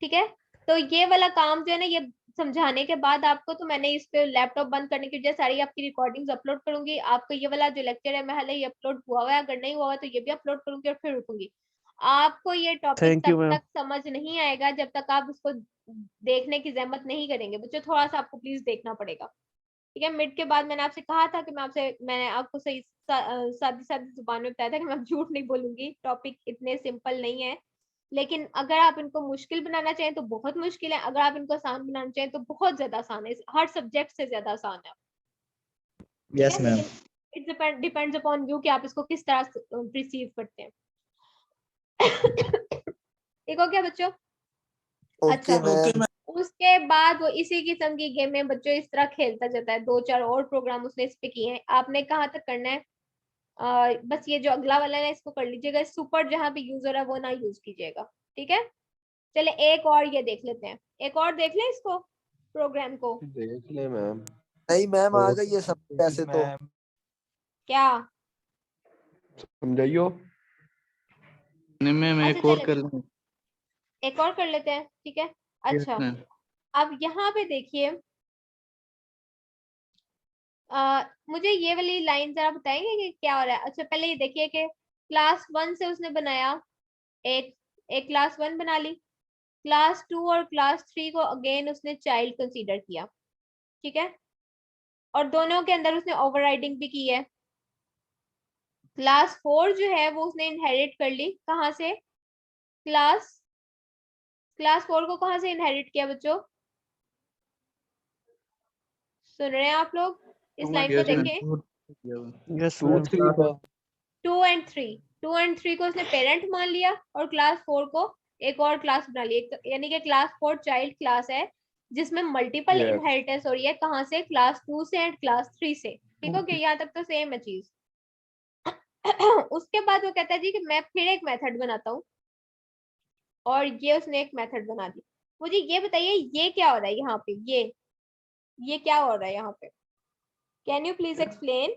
Speaker 2: ठीक है। तो ये वाला काम जो है ना, ये समझाने के बाद आपको, तो मैंने इस पे लैपटॉप बंद करने की वजह सारी आपकी रिकॉर्डिंग्स अपलोड करूंगी। आपको ये वाला जो लेक्चर है, मैं हाल ही अपलोड हुआ है, अगर नहीं हुआ है तो ये भी अपलोड करूंगी और फिर रुकूंगी। आपको ये टॉपिक
Speaker 4: थैंक
Speaker 2: तब
Speaker 4: यू मैम।
Speaker 2: तक समझ नहीं आएगा जब तक आप इसको देखने की जहमत नहीं करेंगे बच्चों, थोड़ा सा आपको प्लीज देखना पड़ेगा, ठीक है। मिड के बाद मैंने आपसे कहा था कि मैंने आपको सही सादी सादी जुबान में बताया था कि मैं झूठ नहीं बोलूंगी, टॉपिक इतने सिंपल नहीं है, लेकिन अगर आप इनको मुश्किल बनाना चाहें तो बहुत मुश्किल है, अगर आप इनको आसान बनाना चाहें तो बहुत ज्यादा आसान है, हर सब्जेक्ट से ज्यादा आसान है, ठीक
Speaker 7: यस
Speaker 2: है।
Speaker 7: मैम।
Speaker 2: लेकिन इट डिपेंड्स अपॉन यू कि आप इसको किस तरह रिसीव करते हैं। ठीक हो गया बच्चों? अच्छा,
Speaker 7: ओके मैम।
Speaker 2: उसके बाद वो इसी किस्म की गेमें बच्चों इस तरह खेलता जाता है, 2-4 और प्रोग्राम उसने इस पे किए हैं। आपने कहाँ तक करना है? बस ये जो अगला वाला है इसको कर लीजिएगा, सुपर जहाँ पे यूजर है वो ना यूज कीजिएगा, ठीक है। चले एक और ये देख लेते हैं, एक और देख लें इसको, प्रोग्राम को।
Speaker 6: देख ले मैम।
Speaker 7: नहीं मैम, आ गई ये सब पैसे तो।
Speaker 2: क्या?
Speaker 6: समझाइयो।
Speaker 3: नहीं मैम,
Speaker 2: अच्छा
Speaker 3: एक और
Speaker 2: चले,
Speaker 3: कर लें।
Speaker 2: एक और कर लेते हैं, ठीक है।
Speaker 3: यस
Speaker 2: अच्छा,
Speaker 3: मैम।
Speaker 2: अब यहाँ पे देखिए, मुझे ये वाली लाइन जरा बताएंगे कि क्या हो रहा है। अच्छा, पहले ये देखिए कि क्लास 1 से उसने बनाया, एक एक क्लास 1 बना ली, क्लास 2 और क्लास 3 को अगेन उसने चाइल्ड कंसीडर किया, ठीक है, और दोनों के अंदर उसने ओवरराइडिंग भी की है। क्लास 4 जो है वो उसने इनहेरिट कर ली कहाँ से? क्लास 4 को कहाँ से इनहेरिट किया बच्चों? सुन रहे हैं आप लोग? इस लाइन को देखें।
Speaker 4: यस
Speaker 6: 2
Speaker 4: मैम
Speaker 6: 3 मैम
Speaker 2: 2 and 3 को उसने पेरेंट मान लिया और क्लास 4 को एक और क्लास बना ली, यानी कि क्लास 4 चाइल्ड क्लास है जिसमें मल्टीपल
Speaker 6: Yes.
Speaker 2: इनहेरिटेंस हो रही है। कहाँ से? क्लास 2 से एंड क्लास 3 से। ठीक हो गया? यहाँ तक तो सेम है चीज। उसके बाद वो कहता है जी कि मैं फिर एक मेथड बनाता हूँ, और ये उसने एक मेथड बना दी। मुझे ये बताइए ये क्या हो रहा है यहाँ पे? ये क्या हो रहा है यहाँ पे? Can you please explain?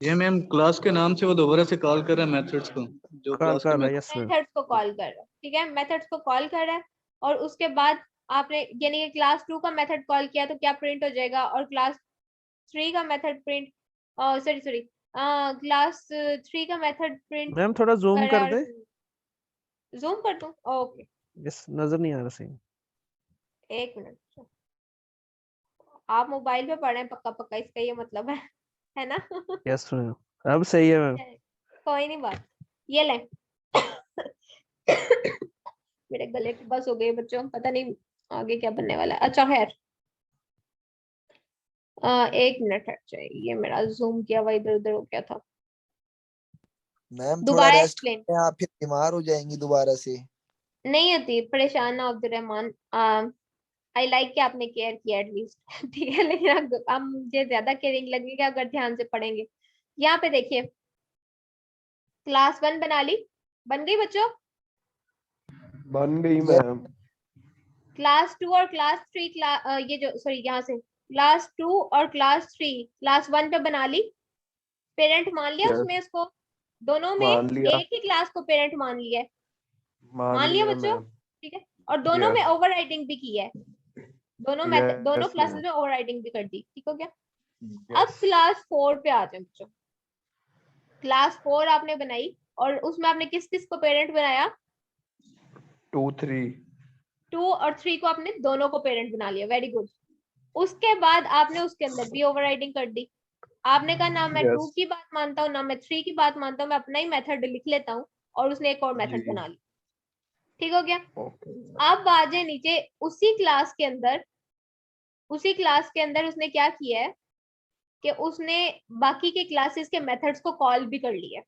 Speaker 3: ये मैम क्लास के नाम से वो दोबारा से कॉल कर रहा है मेथड्स को, जो
Speaker 4: कॉल
Speaker 3: क्लास
Speaker 4: कर
Speaker 3: के
Speaker 4: रहा है। यस मैम
Speaker 2: मेथड्स को कॉल कर रहा है। ठीक है, मेथड्स को कॉल कर रहा है, और उसके बाद आपने यानी कि क्लास 2 का मेथड कॉल किया तो क्या प्रिंट हो जाएगा, और क्लास 3 का मेथड प्रिंट सॉरी क्लास 3 का मेथड प्रिंट
Speaker 4: मैम थोड़ा जूम कर दे।
Speaker 2: जूम कर दूं? ओके,
Speaker 4: यस नजर नहीं आ रहा सही।
Speaker 2: एक मिनट। आप मोबाइल पे पढ़ रहे हैं पक्का पक्का, इसका ये मतलब है ना?
Speaker 4: यस मैम अब सही है मैम।
Speaker 2: कोई नहीं बात। ये ले। मेरे गले की बस हो गई बच्चों, पता नहीं आगे क्या बनने वाला है। अच्छा खैर, एक मिनट हट जाए, ये मेरा जूम किया हुआ इधर उधर हो गया था।
Speaker 7: मैम थोड़ा
Speaker 2: दोबारा
Speaker 7: रेस्ट
Speaker 2: एक्सप्लेन।
Speaker 7: करें, आप फिर बीमार हो जाएंगी दोबारा से।
Speaker 2: नहीं होती, परेशान ना अब्दुल रहमान। आई लाइक कि आपने केयर किया एटलीस्ट। ठीक है, लेकिन अब मुझे ज्यादा केयरिंग लगेगा अगर ध्यान से पढ़ेंगे। यहाँ पे देखिए, क्लास 1 बना ली, बन गई बच्चों?
Speaker 6: बन गई
Speaker 7: Yes.
Speaker 6: मैम
Speaker 2: क्लास 2 और क्लास 3 ये जो सॉरी यहाँ से क्लास 2 और क्लास 3 क्लास 1 पे बना ली, पेरेंट मान लिया
Speaker 6: Yes.
Speaker 2: उसमें उसको, दोनों में
Speaker 6: मान लिया
Speaker 2: एक ही क्लास को पेरेंट मान लिया है। मान लिया
Speaker 6: लिया
Speaker 2: बच्चों?
Speaker 6: मैम
Speaker 2: ठीक है, और दोनों में
Speaker 6: Yes.
Speaker 2: ओवरराइटिंग भी की है, दोनों
Speaker 6: Yes,
Speaker 2: क्लासेस
Speaker 6: ma'am.
Speaker 2: में ओवरराइटिंग भी कर दी। ठीक हो गया? अब
Speaker 6: Yes.
Speaker 2: क्लास 4 पे आ जाए बच्चों। क्लास 4 आपने बनाई, और उसमें आपने किस किस को पेरेंट बनाया?
Speaker 6: 2 3
Speaker 2: 2 और 3 को आपने दोनों को पेरेंट बना लिया। Very good. उसके बाद आपने उसके अंदर भी ओवरराइडिंग कर दी। आपने कहा ना मैं 2
Speaker 6: Yes.
Speaker 2: की बात मानता हूँ ना मैं 3 की बात मानता हूँ, मैं अपना ही मेथड लिख लेता हूँ, और उसने एक और मेथड
Speaker 6: जी
Speaker 2: बना ली। ठीक हो गया?
Speaker 6: ओके
Speaker 2: अब आ जाए नीचे, उसी क्लास के अंदर उसने क्या किया है कि उसने बाकी के क्लासेस के मेथड्स को कॉल भी कर लिया।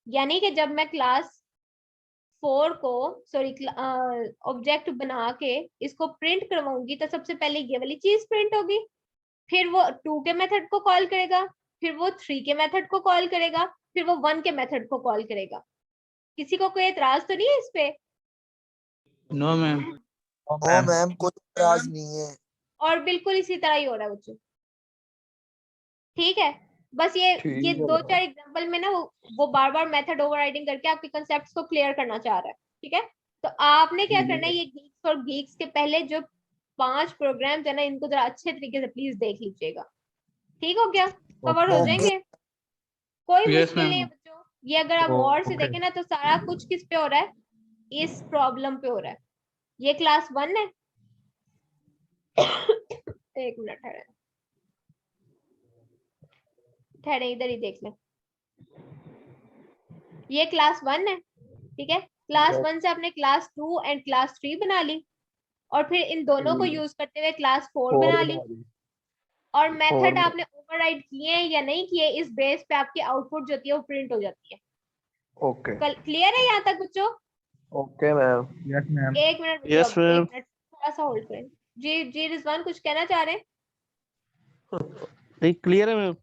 Speaker 2: यानी कि जब मैं क्लास 4 को सॉरी ऑब्जेक्ट बना के इसको प्रिंट करवाऊंगी तो सबसे पहले ये वाली चीज प्रिंट होगी, फिर वो 2 के मेथड को कॉल करेगा, फिर वो 3 के मेथड को कॉल करेगा, फिर वो 1 के मेथड को कॉल करेगा। किसी को कोई एतराज तो नहीं है इस पे?
Speaker 3: No ma'am.
Speaker 7: नो मैम कोई एतराज नहीं है।
Speaker 2: और बिल्कुल इसी तरह ही हो रहा है बच्चों। ठीक है, बस ये
Speaker 6: ठीक है
Speaker 2: 2-4 एग्जांपल में ना वो बार बार मेथड ओवरराइडिंग करके आपके कंसेप्ट्स को क्लियर करना चाह रहा है। ठीक है, तो आपने क्या करना है, ये गीक्स और गीक्स के पहले जो 5 प्रोग्राम्स है ना, इनको जरा अच्छे तरीके से प्लीज देख लीजिएगा। ठीक हो गया? कवर हो
Speaker 7: ओके
Speaker 2: जाएंगे, कोई
Speaker 3: Yes,
Speaker 2: मुश्किल नहीं है
Speaker 3: ma'am.
Speaker 2: बच्चों। ये अगर आप गौर से
Speaker 6: ओके
Speaker 2: देखें ना तो सारा कुछ किस पे हो रहा है? इस प्रॉब्लम पे हो रहा है। ये क्लास 1 है। एक मिनट ठहरे, इधर ही देख लें। ये क्लास 1 है। ठीक है, क्लास 1 से आपने क्लास 2 एंड क्लास 3 बना ली, और फिर इन दोनों को यूज करते हुए क्लास 4 बना ली, और मेथड आपने ओवरराइड किए हैं या नहीं किए, इस बेस पे आपकी आउटपुट जो होती है वो प्रिंट हो जाती है।
Speaker 6: ओके
Speaker 2: क्लियर है यहाँ तक बच्चों?
Speaker 6: Okay ma'am
Speaker 3: yes ma'am.
Speaker 2: एक मिनट बच्चों,
Speaker 4: Yes, ma'am.
Speaker 2: एक मिनट थोड़ा सा होल्ड करें। जी रिजवान कुछ कहना चाह रहे हैं?
Speaker 4: नहीं क्लियर है मैम।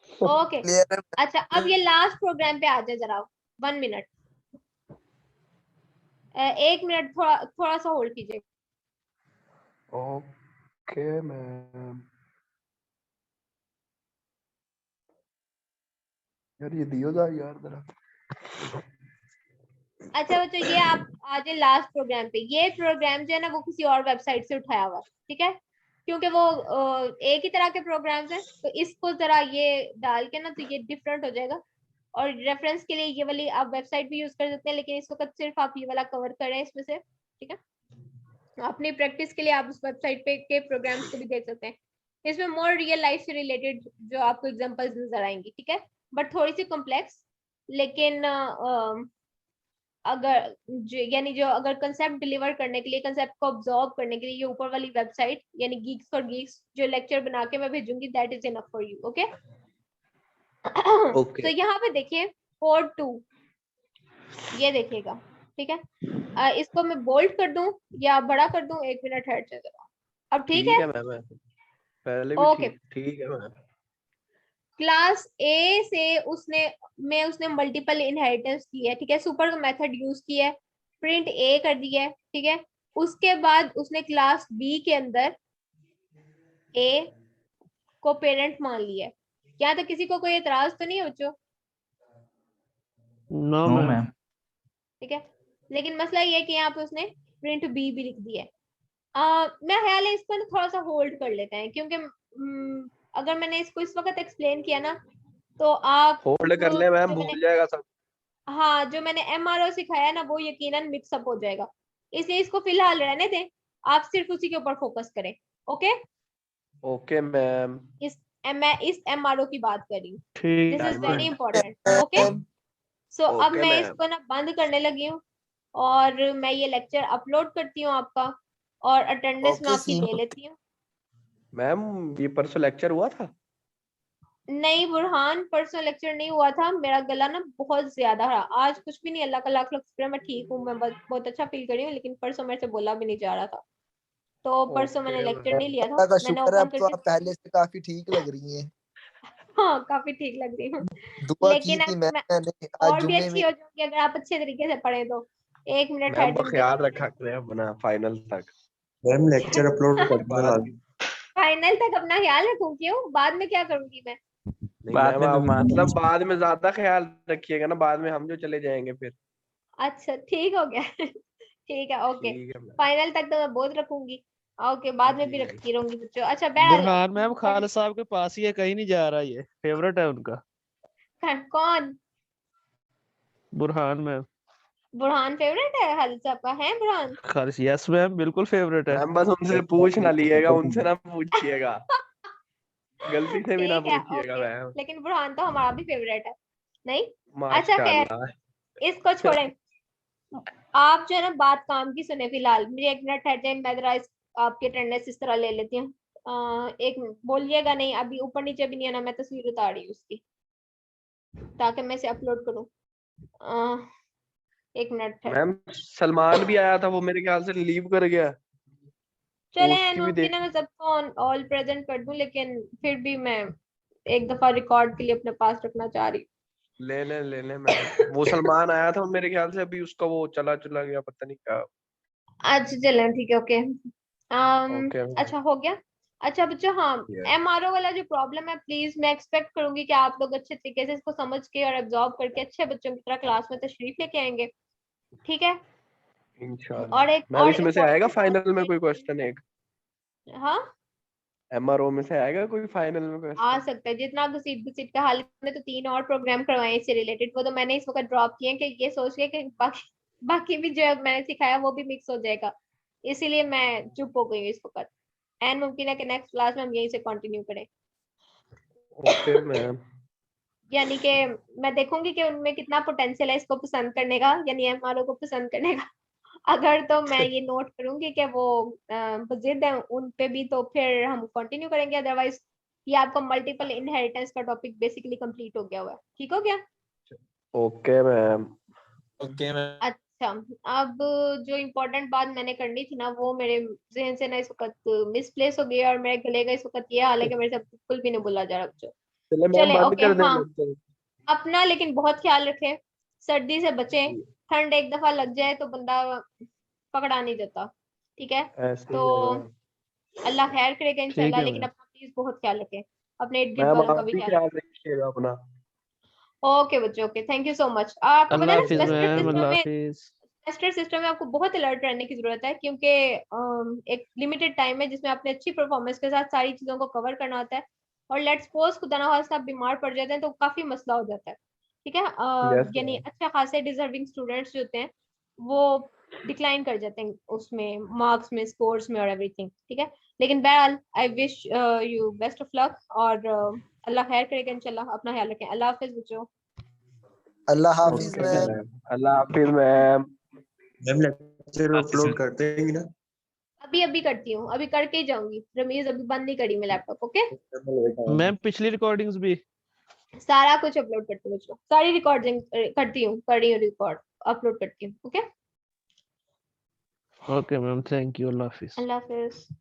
Speaker 2: ओके
Speaker 7: क्लियर है।
Speaker 2: अच्छा, अब ये लास्ट प्रोग्राम पे आ जाए जरा, 1 मिनट, 1 मिनट थोड़ा सा होल्ड कीजिए।
Speaker 6: ओके मैम यार ये दियो जा यार जरा
Speaker 2: अच्छा बच्चों, ये आप आ जाए लास्ट प्रोग्राम पे। ये प्रोग्राम जो है ना वो किसी और वेबसाइट से उठाया हुआ है। ठीक है, क्योंकि वो एक ही तरह के प्रोग्राम्स हैं, तो इसको जरा ये डाल के ना तो ये डिफरेंट हो जाएगा। और रेफरेंस के लिए ये वाली आप वेबसाइट भी यूज कर सकते हैं, लेकिन इस वक्त सिर्फ आप ये वाला कवर करें इसमें से। ठीक है, अपनी प्रैक्टिस के लिए आप उस वेबसाइट पे के प्रोग्राम्स को भी देख सकते हैं। इसमें मोर रियल लाइफ से रिलेटेड जो आपको एग्जांपल्स नजर आएंगी। ठीक है, बट थोड़ी सी कॉम्प्लेक्स, लेकिन अगर यानी जो अगर कंसेप्ट डिलीवर करने के लिए, कंसेप्ट को ऑब्जॉर्व करने के लिए ये ऊपर वाली वेबसाइट यानी गीक्स फॉर गीक्स जो लेक्चर बना के मैं भेजूंगी, that is enough for you. Okay तो यहाँ पे देखिए कोड 2 ये देखिएगा, ठीक है। इसको मैं बोल्ड कर दूं या बड़ा कर दूं, 1 मिनट हट जाए जरा। अब ठीक है
Speaker 6: मैम, पहले भी
Speaker 2: ओके।
Speaker 6: ठीक है मैम।
Speaker 2: क्लास ए से उसने मल्टीपल इनहेरिटेंस की है, ठीक है, सुपर का मेथड यूज किया है, प्रिंट ए कर दिया है, ठीक है। उसके बाद उसने क्लास बी के अंदर ए को पेरेंट मान लिया है। यहाँ तक किसी को कोई एतराज तो नहीं है बच्चों?
Speaker 4: No ma'am.
Speaker 2: ठीक है, लेकिन मसला ये है कि यहाँ पे उसने प्रिंट बी भी लिख दिया है। मैं ख्याल है इसको ना थोड़ा सा होल्ड कर लेते हैं, क्योंकि अगर मैंने इसको इस वक्त एक्सप्लेन किया ना तो आप
Speaker 6: होल्ड कर ले मैम, भूल जाएगा सब।
Speaker 2: हाँ, जो मैंने एमआरओ सिखाया ना वो यकीनन मिक्सअप हो जाएगा, इसलिए इसको फिलहाल रहने दें, आप सिर्फ उसी के ऊपर फोकस करें। Okay
Speaker 6: okay ma'am.
Speaker 2: मैं इस एमआरओ की बात कर रही हूँ,
Speaker 4: ठीक
Speaker 2: दिस इज
Speaker 4: है
Speaker 2: वेरी इंपॉर्टेंट। ओके सो अब
Speaker 6: Okay,
Speaker 2: मैं
Speaker 6: ma'am.
Speaker 2: इसको ना बंद करने लगी हूँ और मैं ये लेक्चर अपलोड करती हूँ आपका, और अटेंडेंस मैं
Speaker 7: ओके
Speaker 2: आपकी ले
Speaker 7: सीमा।
Speaker 2: लेती हूँ।
Speaker 6: मैम ये परसों लेक्चर हुआ था?
Speaker 2: नहीं बुरहान, परसों लेक्चर नहीं हुआ था, मेरा गला ना बहुत ज्यादा रहा। आज कुछ भी नहीं, अल्लाह का लाख लाख शुक्र है, मैं ठीक हूँ, मैं बहुत अच्छा फील कर रही हूँ, लेकिन परसों मेरे से बोला भी नहीं जा रहा था, तो परसों मैंने
Speaker 6: ओके
Speaker 2: लेक्चर नहीं लिया था।
Speaker 7: अल्लाह का
Speaker 2: मैंने
Speaker 7: शुक्र है,
Speaker 2: ओपन
Speaker 7: अब तो
Speaker 2: करके
Speaker 7: आप पहले से काफी ठीक लग रही हैं।
Speaker 2: हाँ काफी ठीक लग रही हूँ,
Speaker 7: दुआ की
Speaker 2: लेकिन
Speaker 7: थी
Speaker 2: अब मैं
Speaker 7: मैंने आज
Speaker 2: और भी
Speaker 7: जुम्मे
Speaker 2: अच्छी
Speaker 7: में।
Speaker 2: हो जाऊंगी अगर आप अच्छे तरीके से पढ़े तो। 1 मिनट
Speaker 6: मैम
Speaker 2: ठहर
Speaker 6: का
Speaker 2: जाओ,
Speaker 6: ख्याल
Speaker 2: देखो
Speaker 6: रखा करें अपना फाइनल तक।
Speaker 5: मैम लेक्चर अपलोड कर देना
Speaker 6: बाद
Speaker 5: लाजमी।
Speaker 2: फाइनल तक अपना ख्याल रखूं, क्यों बाद में क्या करूंगी मैं?
Speaker 6: नहीं
Speaker 4: बाद
Speaker 6: मैम,
Speaker 4: में
Speaker 6: आप
Speaker 4: बीमार
Speaker 6: मतलब बाद में ज्यादा ख्याल रखिएगा ना, बाद में हम जो चले जाएंगे फिर।
Speaker 2: अच्छा ठीक हो गया ठीक है ओके,
Speaker 6: ठीक है मैम।
Speaker 2: फाइनल तक तो मैं बहुत रखूंगी, ओके बाद में भी
Speaker 6: जी।
Speaker 2: रखती रहूंगी बच्चों। अच्छा बहरहाल
Speaker 4: बुरहान मैम खालिद साहब के पास ही है, कहीं नहीं जा रहा, ये फेवरेट है उनका।
Speaker 2: कौन?
Speaker 4: बुरहान मैम।
Speaker 2: बुरहान फेवरेट है खालिद साहब का? है बुरहान?
Speaker 4: खालिद, यस मैम, बिल्कुल फेवरेट है।
Speaker 6: मैम बस उनसे पूछ ना लीजिएगा, उनसे ना पूछिएगा, गलती से भी ना
Speaker 2: ठीक है
Speaker 6: पूछिएगा
Speaker 2: ओके,
Speaker 6: मैम।
Speaker 2: लेकिन बुरहान तो हमारा भी फेवरेट है नहीं? अच्छा खैर
Speaker 6: माशाल्लाह।
Speaker 2: इसको छोड़ें, आप जो है ना बात काम की सुने फिलहाल। मुझे 1 मिनट ठहर जाए, मैं जरा आपकी अटेंडेंस इस तरह ले लेती हूँ। एक बोलिएगा नहीं, अभी ऊपर नीचे भी नहीं है ना, मैं तस्वीर उतार रही हूँ उसकी ताकि मैं इसे अपलोड करूँ। 1 मिनट ठहर।
Speaker 6: मैम सलमान भी आया था, वो मेरे ख्याल से लीव कर गया।
Speaker 2: चले
Speaker 6: उसकी भी
Speaker 2: मुमकिन
Speaker 6: देख।
Speaker 2: है मैं सबको ऑल प्रेजेंट कर दूं, लेकिन फिर भी मैं एक दफा रिकॉर्ड के लिए अपने पास रखना चाह रही हूँ।
Speaker 6: ले ले मैम, वो सलमान आया था मेरे ख्याल से, अभी उसका वो चला चला गया, पता नहीं क्या।
Speaker 2: अच्छा चलें ठीक है ओके।
Speaker 6: ओके
Speaker 2: अच्छा हो गया। अच्छा बच्चों हाँ,
Speaker 6: मैम।
Speaker 2: एमआरओ वाला जो प्रॉब्लम है, प्लीज मैं एक्सपेक्ट करूंगी कि आप लोग अच्छे तरीके से इसको समझ के और एब्जॉर्ब करके अच्छे बच्चों की तरह क्लास में तशरीफ लेके आएंगे, ठीक है।
Speaker 6: इंशाल्लाह। मैम
Speaker 2: और
Speaker 6: इसमें से आएगा
Speaker 2: इम्पोर्टेंट बात
Speaker 6: फाइनल में
Speaker 2: ये
Speaker 6: कोई
Speaker 2: कि
Speaker 6: क्वेश्चन? एक
Speaker 2: हाँ
Speaker 6: एमआरओ में से आएगा कोई फाइनल में
Speaker 2: आ
Speaker 6: क्वेश्चन?
Speaker 2: सकता है, जितना घसीट घसीट के हाल में तो 3 और प्रोग्राम करवाए इससे रिलेटेड, वो तो मैंने इस वक्त ड्रॉप किए हैं कि ये सोच के कि बाकी भी जो मैंने सिखाया वो भी मिक्स हो जाएगा, इसीलिए मैं चुप हो गई हूँ इस वक्त। एंड मुमकिन है कि नेक्स्ट क्लास में हम यहीं से कंटिन्यू करें,
Speaker 6: ओके मैम।
Speaker 2: यानी कि मैं देखूंगी कि उनमें कितना पोटेंशियल है इसको पसंद करने का, यानी एमआरओ को पसंद करने का। अगर तो मैं ये नोट करूंगी कि वो जिद है उन पे भी, तो फिर हम कंटिन्यू करेंगे, अदरवाइज ये आपका मल्टीपल इनहेरिटेंस का टॉपिक बेसिकली कंप्लीट हो गया हुआ है, ठीक हो गया?
Speaker 6: Okay ma'am.
Speaker 7: Okay ma'am.
Speaker 2: अच्छा अब जो इम्पोर्टेंट बात मैंने करनी थी ना वो मेरे जहन से ना इस वक्त मिसप्लेस हो गया, और मेरे गले का इस वक्त ये हाल है कि मेरे से बिल्कुल भी नहीं बोला जा रहा बच्चों।
Speaker 6: चले मैम
Speaker 2: चले
Speaker 6: बंद
Speaker 2: ओके
Speaker 6: कर दें
Speaker 2: हाँ,
Speaker 6: लेक्चर।
Speaker 2: अपना लेकिन बहुत ख्याल रखें, सर्दी से बचें, ठंड एक दफा लग जाए तो बंदा पकड़ा नहीं देता, ठीक है।
Speaker 6: ऐसे
Speaker 2: तो
Speaker 6: ही है मैम।
Speaker 2: अल्लाह खैर करेगा
Speaker 4: ठीक
Speaker 2: इंशाल्लाह,
Speaker 4: है
Speaker 2: लेकिन
Speaker 4: मैम।
Speaker 2: अपना प्लीज बहुत ख्याल रखें, अपने इर्द गिर्द
Speaker 6: मैम
Speaker 2: वालों का
Speaker 6: आप
Speaker 2: भी
Speaker 6: भी
Speaker 2: ख्याल
Speaker 6: ख्याल रखिएगा अपना।
Speaker 2: रखें। ओके बच्चों okay, thank you so much. आपको पता
Speaker 4: अल्लाह
Speaker 2: है ना
Speaker 4: हाफिज मैम, अल्लाह हाफिज।
Speaker 2: सेमेस्टर सिस्टम में आपको बहुत अलर्ट रहने की जरूरत है, क्योंकि एक लिमिटेड टाइम है जिसमें आपने अच्छी परफॉर्मेंस के साथ सारी चीजों को कवर करना होता है, और लेट्स सपोज खुदा ना खास्ता आप बीमार पड़ जाते हैं तो काफी मसला हो जाता है, ठीक है।
Speaker 6: यस
Speaker 2: यानी
Speaker 6: मैम।
Speaker 2: अच्छा खासे डिजर्विंग स्टूडेंट्स जो होते हैं वो डिक्लाइन कर जाते हैं उसमें, मार्क्स में, स्कोर्स में और एवरीथिंग, ठीक है। लेकिन बहरहाल I wish you best of luck, और अल्लाह खैर करेगा इंशाल्लाह। अपना ख्याल रखें, अल्लाह हाफिज बच्चों।
Speaker 7: अल्लाह हाफिज
Speaker 5: Okay,
Speaker 7: मैम।
Speaker 5: मैम।
Speaker 6: अल्लाह हाफिज मैम।
Speaker 5: मैम लेक्चर अपलोड कर देंगी ना?
Speaker 2: अभी अभी करती हूँ, अभी करके ही जाऊंगी। रमीज अभी बंद नहीं करी मैं लैपटॉप। ओके,
Speaker 4: मैम पिछली रिकॉर्डिंग्स भी।
Speaker 2: सारा कुछ अपलोड करती हूँ बच्चों, सारी रिकॉर्डिंग करती हूँ, कर रही हूँ रिकॉर्ड, अपलोड करती हूँ। Okay,
Speaker 4: okay ma'am, thank you, Allah Hafiz.
Speaker 2: Allah Hafiz.